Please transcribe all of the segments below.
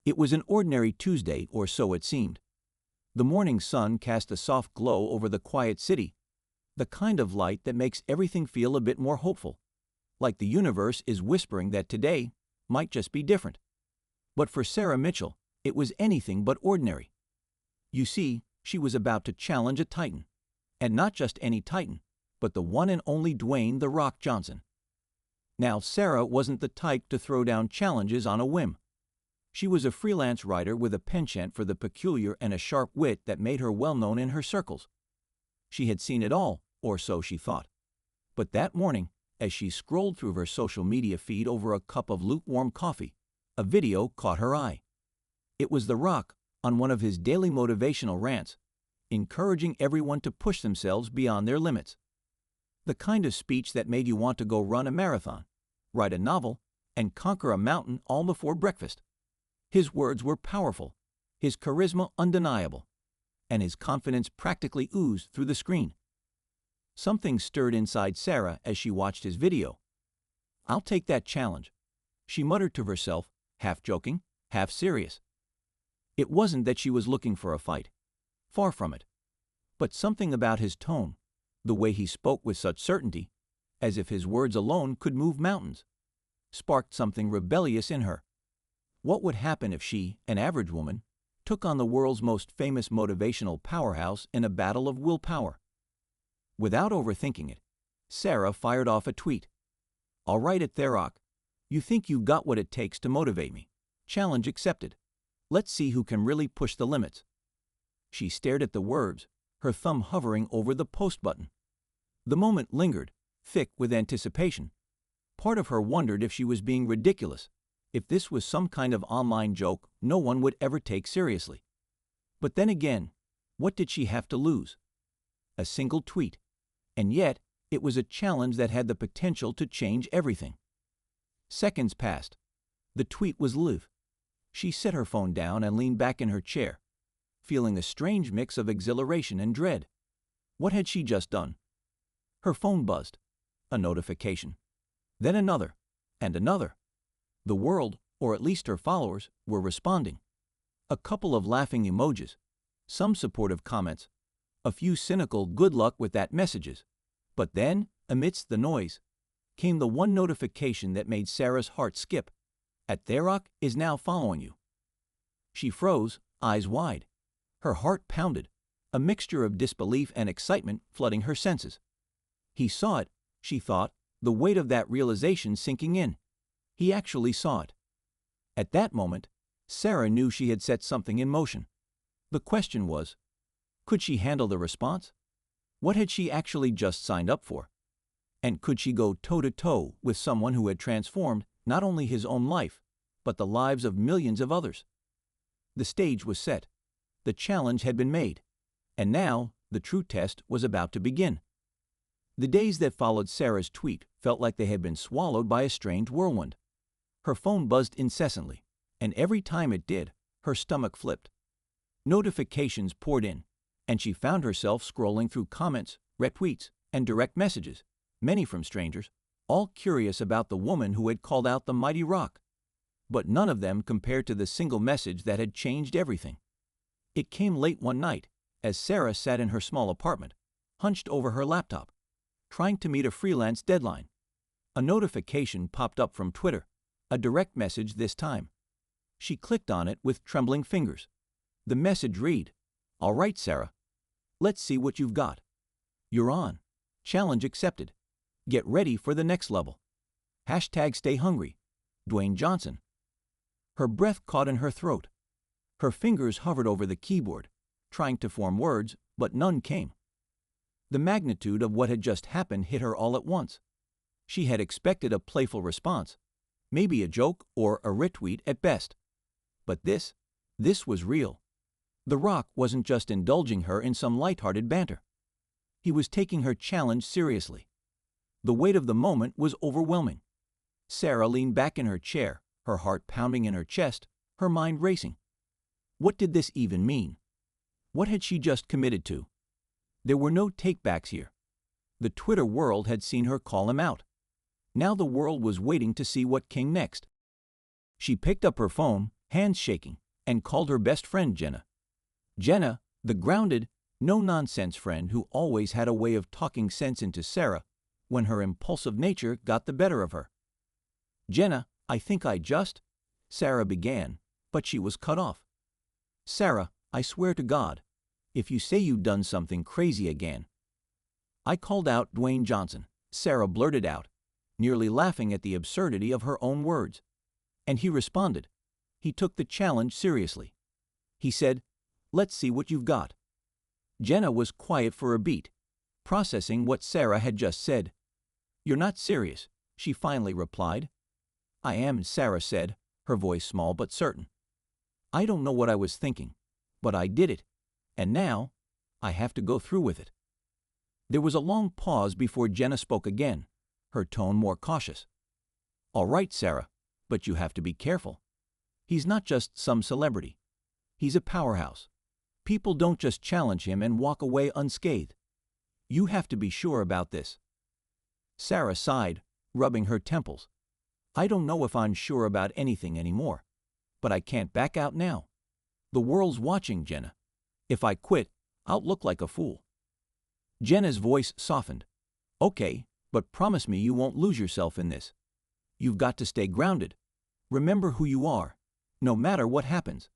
It was an ordinary Tuesday, or so it seemed. The morning sun cast a soft glow over the quiet city, the kind of light that makes everything feel a bit more hopeful, like the universe is whispering that today might just be different. But for Sarah Mitchell, it was anything but ordinary. You see, she was about to challenge a titan. And not just any titan, but the one and only Dwayne "The Rock" Johnson. Now, Sarah wasn't the type to throw down challenges on a whim. She was a freelance writer with a penchant for the peculiar and a sharp wit that made her well known in her circles. She had seen it all, or so she thought. But that morning, as she scrolled through her social media feed over a cup of lukewarm coffee, a video caught her eye. It was The Rock on one of his daily motivational rants, encouraging everyone to push themselves beyond their limits. The kind of speech that made you want to go run a marathon, write a novel, and conquer a mountain all before breakfast. His words were powerful, his charisma undeniable, and his confidence practically oozed through the screen. Something stirred inside Sarah as she watched his video. "I'll take that challenge," she muttered to herself, half joking, half serious. It wasn't that she was looking for a fight. Far from it. But something about his tone, the way he spoke with such certainty, as if his words alone could move mountains, sparked something rebellious in her. What would happen if she, an average woman, took on the world's most famous motivational powerhouse in a battle of willpower? Without overthinking it, Sarah fired off a tweet. "All right at Therok. You think you got what it takes to motivate me. Challenge accepted. Let's see who can really push the limits." She stared at the words, her thumb hovering over the post button. The moment lingered, thick with anticipation. Part of her wondered if she was being ridiculous, if this was some kind of online joke no one would ever take seriously. But then again, what did she have to lose? A single tweet. And yet, it was a challenge that had the potential to change everything. Seconds passed. The tweet was live. She set her phone down and leaned back in her chair, feeling a strange mix of exhilaration and dread. What had she just done? Her phone buzzed. A notification. Then another, and another. The world, or at least her followers, were responding. A couple of laughing emojis, some supportive comments, a few cynical "good luck with that" messages. But then, amidst the noise, came the one notification that made Sarah's heart skip. "At Therok is now following you." She froze, eyes wide. Her heart pounded, a mixture of disbelief and excitement flooding her senses. He saw it, she thought, the weight of that realization sinking in. He actually saw it. At that moment, Sarah knew she had set something in motion. The question was, could she handle the response? What had she actually just signed up for? And could she go toe-to-toe with someone who had transformed not only his own life, but the lives of millions of others? The stage was set. The challenge had been made. And now, the true test was about to begin. The days that followed Sarah's tweet felt like they had been swallowed by a strange whirlwind. Her phone buzzed incessantly, and every time it did, her stomach flipped. Notifications poured in, and she found herself scrolling through comments, retweets, and direct messages, many from strangers, all curious about the woman who had called out the mighty Rock. But none of them compared to the single message that had changed everything. It came late one night, as Sarah sat in her small apartment, hunched over her laptop, trying to meet a freelance deadline. A notification popped up from Twitter, a direct message this time. She clicked on it with trembling fingers. The message read, "All right, Sarah. Let's see what you've got. You're on. Challenge accepted. Get ready for the next level. #stay hungry. Dwayne Johnson." Her breath caught in her throat. Her fingers hovered over the keyboard, trying to form words, but none came. The magnitude of what had just happened hit her all at once. She had expected a playful response, maybe a joke or a retweet at best. But this was real. The Rock wasn't just indulging her in some lighthearted banter. He was taking her challenge seriously. The weight of the moment was overwhelming. Sarah leaned back in her chair, her heart pounding in her chest, her mind racing. What did this even mean? What had she just committed to? There were no takebacks here. The Twitter world had seen her call him out. Now the world was waiting to see what came next. She picked up her phone, hands shaking, and called her best friend Jenna. Jenna, the grounded, no-nonsense friend who always had a way of talking sense into Sarah when her impulsive nature got the better of her. "Jenna, I think I just—" Sarah began, but she was cut off. "Sarah, I swear to God, if you say you done something crazy again—" "I called out Dwayne Johnson," Sarah blurted out, nearly laughing at the absurdity of her own words. And he responded. He took the challenge seriously. He said, "Let's see what you've got." Jenna was quiet for a beat, processing what Sarah had just said. "You're not serious," she finally replied. "I am," Sarah said, her voice small but certain. "I don't know what I was thinking, but I did it, and now I have to go through with it." There was a long pause before Jenna spoke again, her tone more cautious. "All right, Sarah, but you have to be careful. He's not just some celebrity. He's a powerhouse. People don't just challenge him and walk away unscathed. You have to be sure about this." Sarah sighed, rubbing her temples. "I don't know if I'm sure about anything anymore, but I can't back out now. The world's watching, Jenna. If I quit, I'll look like a fool." Jenna's voice softened. "Okay, but promise me you won't lose yourself in this. You've got to stay grounded. Remember who you are, no matter what happens."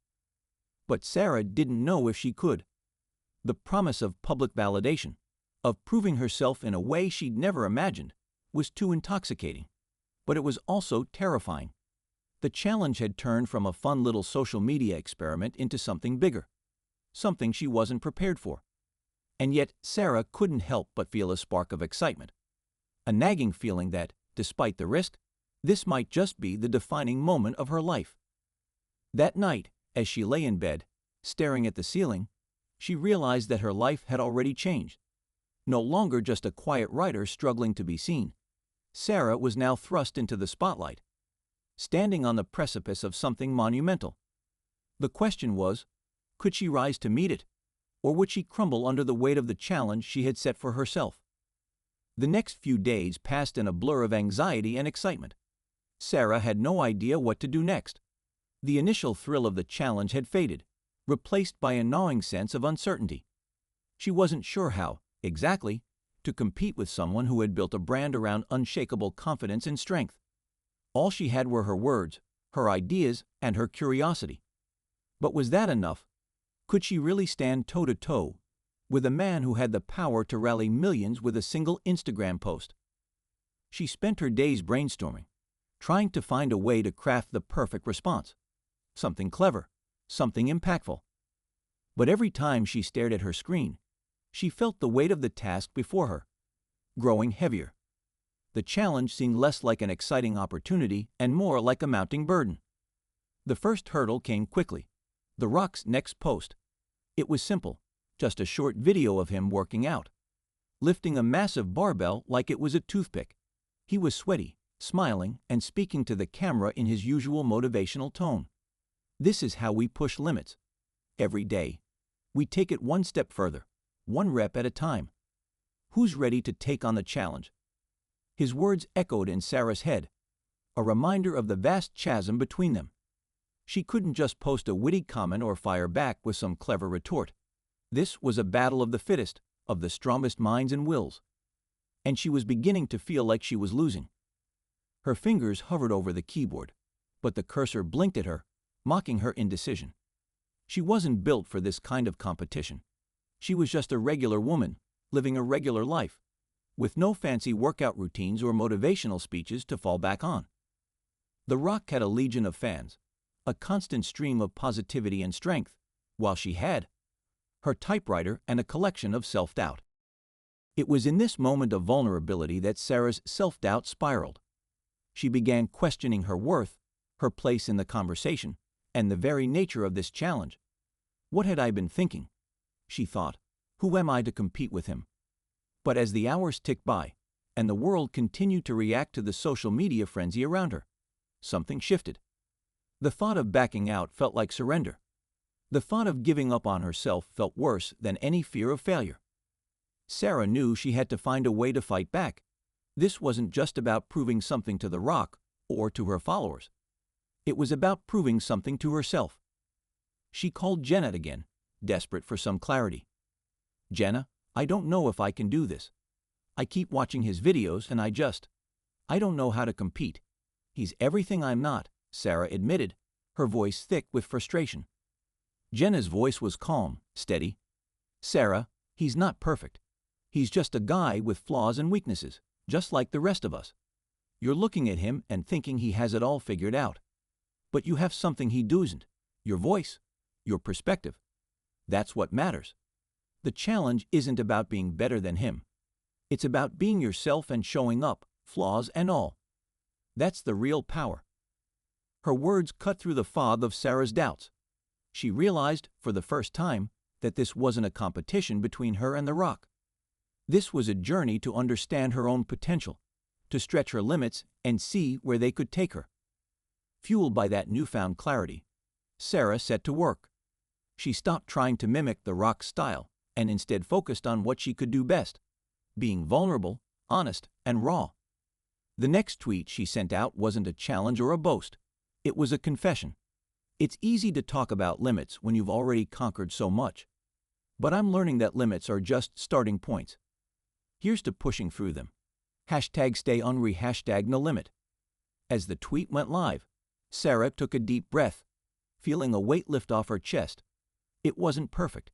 But Sarah didn't know if she could. The promise of public validation, of proving herself in a way she'd never imagined, was too intoxicating. But it was also terrifying. The challenge had turned from a fun little social media experiment into something bigger, something she wasn't prepared for. And yet Sarah couldn't help but feel a spark of excitement, a nagging feeling that, despite the risk, this might just be the defining moment of her life. That night, as she lay in bed, staring at the ceiling, she realized that her life had already changed. No longer just a quiet writer struggling to be seen, Sarah was now thrust into the spotlight, standing on the precipice of something monumental. The question was, could she rise to meet it, or would she crumble under the weight of the challenge she had set for herself? The next few days passed in a blur of anxiety and excitement. Sarah had no idea what to do next. The initial thrill of the challenge had faded, replaced by a gnawing sense of uncertainty. She wasn't sure how, exactly, to compete with someone who had built a brand around unshakable confidence and strength. All she had were her words, her ideas, and her curiosity. But was that enough? Could she really stand toe-to-toe with a man who had the power to rally millions with a single Instagram post? She spent her days brainstorming, trying to find a way to craft the perfect response, something clever, something impactful. But every time she stared at her screen, she felt the weight of the task before her, growing heavier. The challenge seemed less like an exciting opportunity and more like a mounting burden. The first hurdle came quickly, The Rock's next post. It was simple, just a short video of him working out, lifting a massive barbell like it was a toothpick. He was sweaty, smiling, and speaking to the camera in his usual motivational tone. "This is how we push limits. Every day, we take it one step further, one rep at a time. Who's ready to take on the challenge?" His words echoed in Sarah's head, a reminder of the vast chasm between them. She couldn't just post a witty comment or fire back with some clever retort. This was a battle of the fittest, of the strongest minds and wills. And she was beginning to feel like she was losing. Her fingers hovered over the keyboard, but the cursor blinked at her, mocking her indecision. She wasn't built for this kind of competition. She was just a regular woman, living a regular life, with no fancy workout routines or motivational speeches to fall back on. The Rock had a legion of fans, a constant stream of positivity and strength, while she had her typewriter and a collection of self-doubt. It was in this moment of vulnerability that Sarah's self-doubt spiraled. She began questioning her worth, her place in the conversation, and the very nature of this challenge. What had I been thinking? She thought. Who am I to compete with him? But as the hours ticked by, and the world continued to react to the social media frenzy around her, something shifted. The thought of backing out felt like surrender. The thought of giving up on herself felt worse than any fear of failure. Sarah knew she had to find a way to fight back. This wasn't just about proving something to The Rock or to her followers. It was about proving something to herself. She called Jenna again, desperate for some clarity. "Jenna, I don't know if I can do this. I keep watching his videos and I don't know how to compete. He's everything I'm not," Sarah admitted, her voice thick with frustration. Jenna's voice was calm, steady. "Sarah, he's not perfect. He's just a guy with flaws and weaknesses, just like the rest of us. You're looking at him and thinking he has it all figured out. But you have something he doesn't: your voice, your perspective. That's what matters. The challenge isn't about being better than him. It's about being yourself and showing up, flaws and all. That's the real power." Her words cut through the fog of Sarah's doubts. She realized, for the first time, that this wasn't a competition between her and The Rock. This was a journey to understand her own potential, to stretch her limits and see where they could take her. Fueled by that newfound clarity, Sarah set to work. She stopped trying to mimic The Rock's style and instead focused on what she could do best: being vulnerable, honest, and raw. The next tweet she sent out wasn't a challenge or a boast. It was a confession. "It's easy to talk about limits when you've already conquered so much. But I'm learning that limits are just starting points. Here's to pushing through them. #StayHungry, #no limit." As the tweet went live, Sarah took a deep breath, feeling a weight lift off her chest. It wasn't perfect.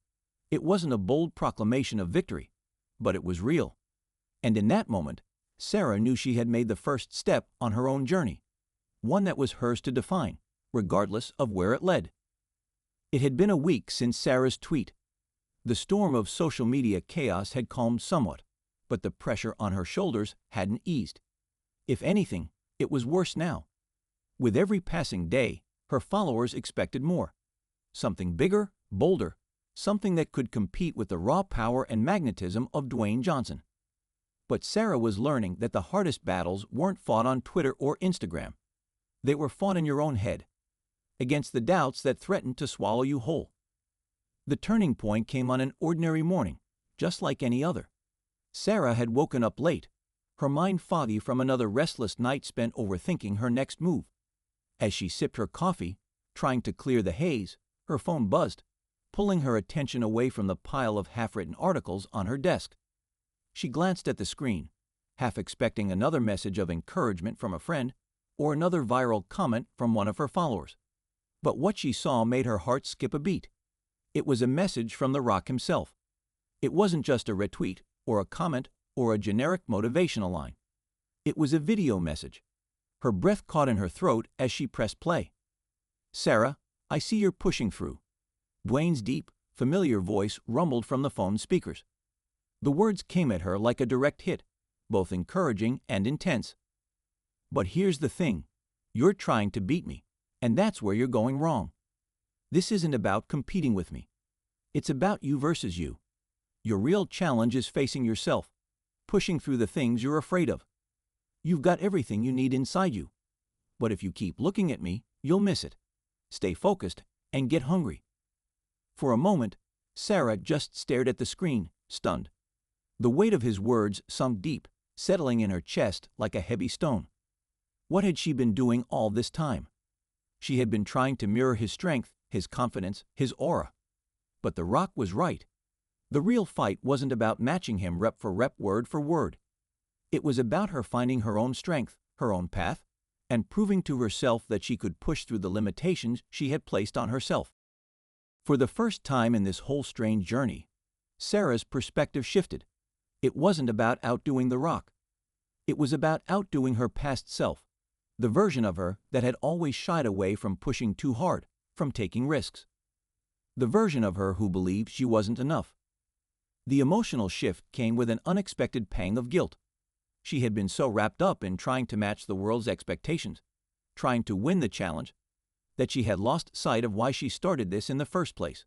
It wasn't a bold proclamation of victory, but it was real. And in that moment, Sarah knew she had made the first step on her own journey, one that was hers to define, regardless of where it led. It had been a week since Sarah's tweet. The storm of social media chaos had calmed somewhat, but the pressure on her shoulders hadn't eased. If anything, it was worse now. With every passing day, her followers expected more. Something bigger, bolder, something that could compete with the raw power and magnetism of Dwayne Johnson. But Sarah was learning that the hardest battles weren't fought on Twitter or Instagram. They were fought in your own head, against the doubts that threatened to swallow you whole. The turning point came on an ordinary morning, just like any other. Sarah had woken up late, her mind foggy from another restless night spent overthinking her next move. As she sipped her coffee, trying to clear the haze, her phone buzzed, pulling her attention away from the pile of half-written articles on her desk. She glanced at the screen, half expecting another message of encouragement from a friend or another viral comment from one of her followers. But what she saw made her heart skip a beat. It was a message from The Rock himself. It wasn't just a retweet or a comment or a generic motivational line. It was a video message. Her breath caught in her throat as she pressed play. "Sarah, I see you're pushing through." Dwayne's deep, familiar voice rumbled from the phone's speakers. The words came at her like a direct hit, both encouraging and intense. "But here's the thing. You're trying to beat me, and that's where you're going wrong. This isn't about competing with me. It's about you versus you. Your real challenge is facing yourself, pushing through the things you're afraid of. You've got everything you need inside you. But if you keep looking at me, you'll miss it. Stay focused and get hungry." For a moment, Sarah just stared at the screen, stunned. The weight of his words sunk deep, settling in her chest like a heavy stone. What had she been doing all this time? She had been trying to mirror his strength, his confidence, his aura. But The Rock was right. The real fight wasn't about matching him rep for rep, word for word. It was about her finding her own strength, her own path, and proving to herself that she could push through the limitations she had placed on herself. For the first time in this whole strange journey, Sarah's perspective shifted. It wasn't about outdoing The Rock. It was about outdoing her past self, the version of her that had always shied away from pushing too hard, from taking risks. The version of her who believed she wasn't enough. The emotional shift came with an unexpected pang of guilt. She had been so wrapped up in trying to match the world's expectations, trying to win the challenge, that she had lost sight of why she started this in the first place: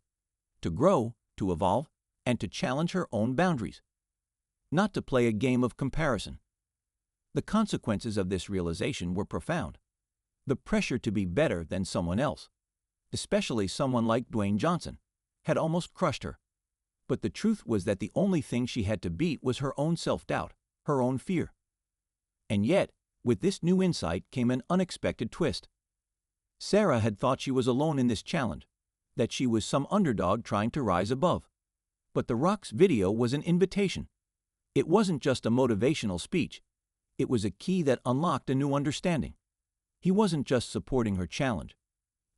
to grow, to evolve, and to challenge her own boundaries. Not to play a game of comparison. The consequences of this realization were profound. The pressure to be better than someone else, especially someone like Dwayne Johnson, had almost crushed her. But the truth was that the only thing she had to beat was her own self-doubt, her own fear. And yet, with this new insight came an unexpected twist. Sarah had thought she was alone in this challenge, that she was some underdog trying to rise above. But The Rock's video was an invitation. It wasn't just a motivational speech. It was a key that unlocked a new understanding. He wasn't just supporting her challenge.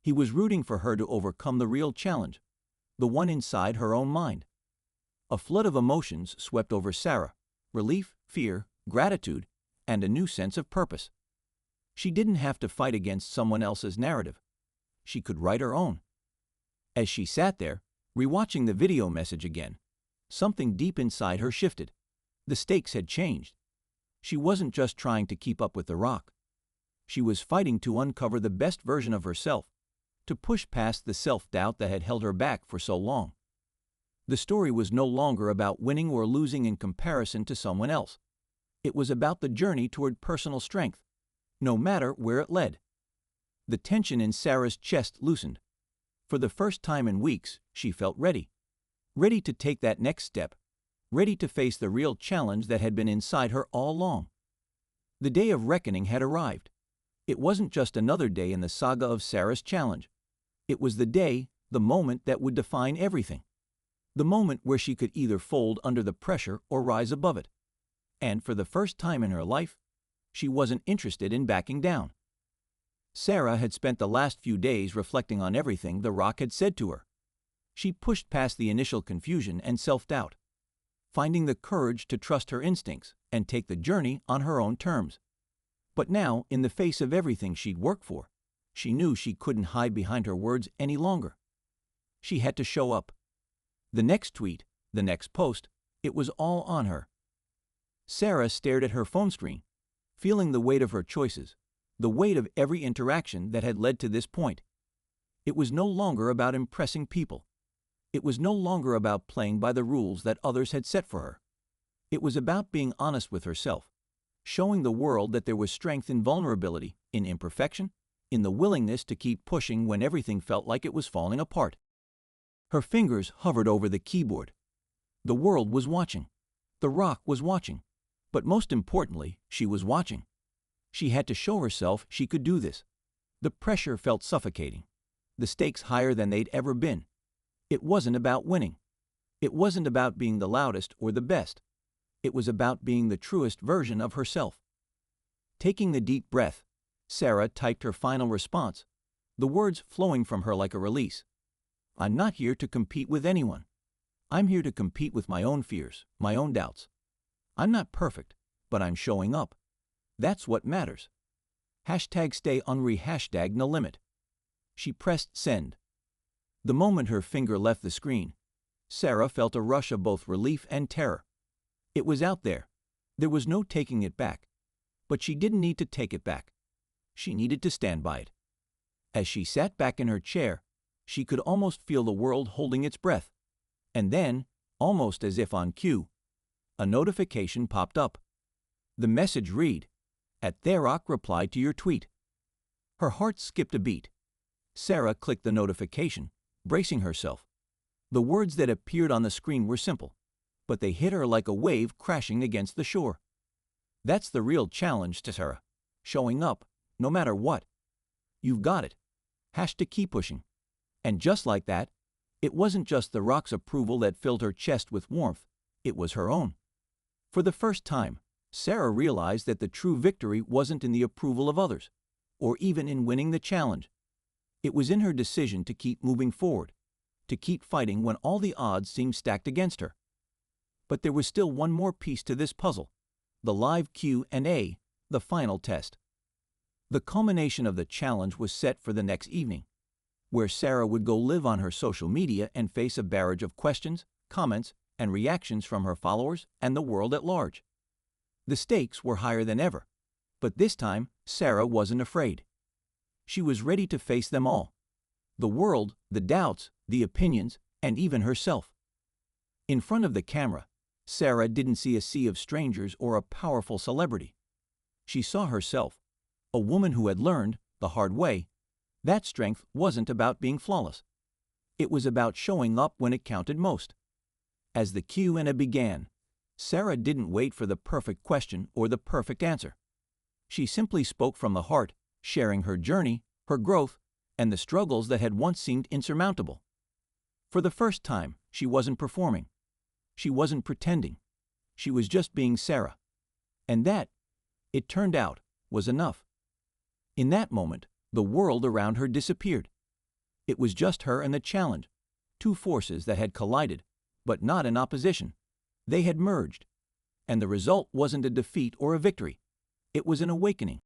He was rooting for her to overcome the real challenge, the one inside her own mind. A flood of emotions swept over Sarah: relief, fear, gratitude, and a new sense of purpose. She didn't have to fight against someone else's narrative. She could write her own. As she sat there, rewatching the video message again, something deep inside her shifted. The stakes had changed. She wasn't just trying to keep up with The Rock. She was fighting to uncover the best version of herself, to push past the self-doubt that had held her back for so long. The story was no longer about winning or losing in comparison to someone else. It was about the journey toward personal strength, no matter where it led. The tension in Sarah's chest loosened. For the first time in weeks, she felt ready. Ready to take that next step. Ready to face the real challenge that had been inside her all along. The day of reckoning had arrived. It wasn't just another day in the saga of Sarah's challenge. It was the day, the moment that would define everything. The moment where she could either fold under the pressure or rise above it. And for the first time in her life, she wasn't interested in backing down. Sarah had spent the last few days reflecting on everything The Rock had said to her. She pushed past the initial confusion and self-doubt, finding the courage to trust her instincts and take the journey on her own terms. But now, in the face of everything she'd worked for, she knew she couldn't hide behind her words any longer. She had to show up. The next tweet, the next post, it was all on her. Sarah stared at her phone screen, feeling the weight of her choices, the weight of every interaction that had led to this point. It was no longer about impressing people. It was no longer about playing by the rules that others had set for her. It was about being honest with herself, showing the world that there was strength in vulnerability, in imperfection, in the willingness to keep pushing when everything felt like it was falling apart. Her fingers hovered over the keyboard. The world was watching. The Rock was watching. But most importantly, she was watching. She had to show herself she could do this. The pressure felt suffocating, the stakes higher than they'd ever been. It wasn't about winning. It wasn't about being the loudest or the best. It was about being the truest version of herself. Taking the deep breath, Sarah typed her final response, the words flowing from her like a release. I'm not here to compete with anyone. I'm here to compete with my own fears, my own doubts. I'm not perfect, but I'm showing up. That's what matters. #StayUnre #no limit. She pressed send. The moment her finger left the screen, Sarah felt a rush of both relief and terror. It was out there. There was no taking it back. But she didn't need to take it back. She needed to stand by it. As she sat back in her chair, she could almost feel the world holding its breath. And then, almost as if on cue, a notification popped up. The message read, "The Rock replied to your tweet." Her heart skipped a beat. Sarah clicked the notification, bracing herself. The words that appeared on the screen were simple, but they hit her like a wave crashing against the shore. That's the real challenge to Sarah. Showing up, no matter what. You've got it. To keep pushing. And just like that, it wasn't just The Rock's approval that filled her chest with warmth, it was her own. For the first time, Sarah realized that the true victory wasn't in the approval of others, or even in winning the challenge. It was in her decision to keep moving forward, to keep fighting when all the odds seemed stacked against her. But there was still one more piece to this puzzle, the live Q&A, the final test. The culmination of the challenge was set for the next evening, where Sarah would go live on her social media and face a barrage of questions, comments, and reactions from her followers and the world at large. The stakes were higher than ever, but this time Sarah wasn't afraid. She was ready to face them all. The world, the doubts, the opinions, and even herself. In front of the camera, Sarah didn't see a sea of strangers or a powerful celebrity. She saw herself, a woman who had learned, the hard way, that strength wasn't about being flawless. It was about showing up when it counted most. As the Q&A began, Sarah didn't wait for the perfect question or the perfect answer. She simply spoke from the heart, sharing her journey, her growth, and the struggles that had once seemed insurmountable. For the first time, she wasn't performing. She wasn't pretending. She was just being Sarah. And that, it turned out, was enough. In that moment, the world around her disappeared. It was just her and the challenge, two forces that had collided, but not in opposition. They had merged. And the result wasn't a defeat or a victory. It was an awakening.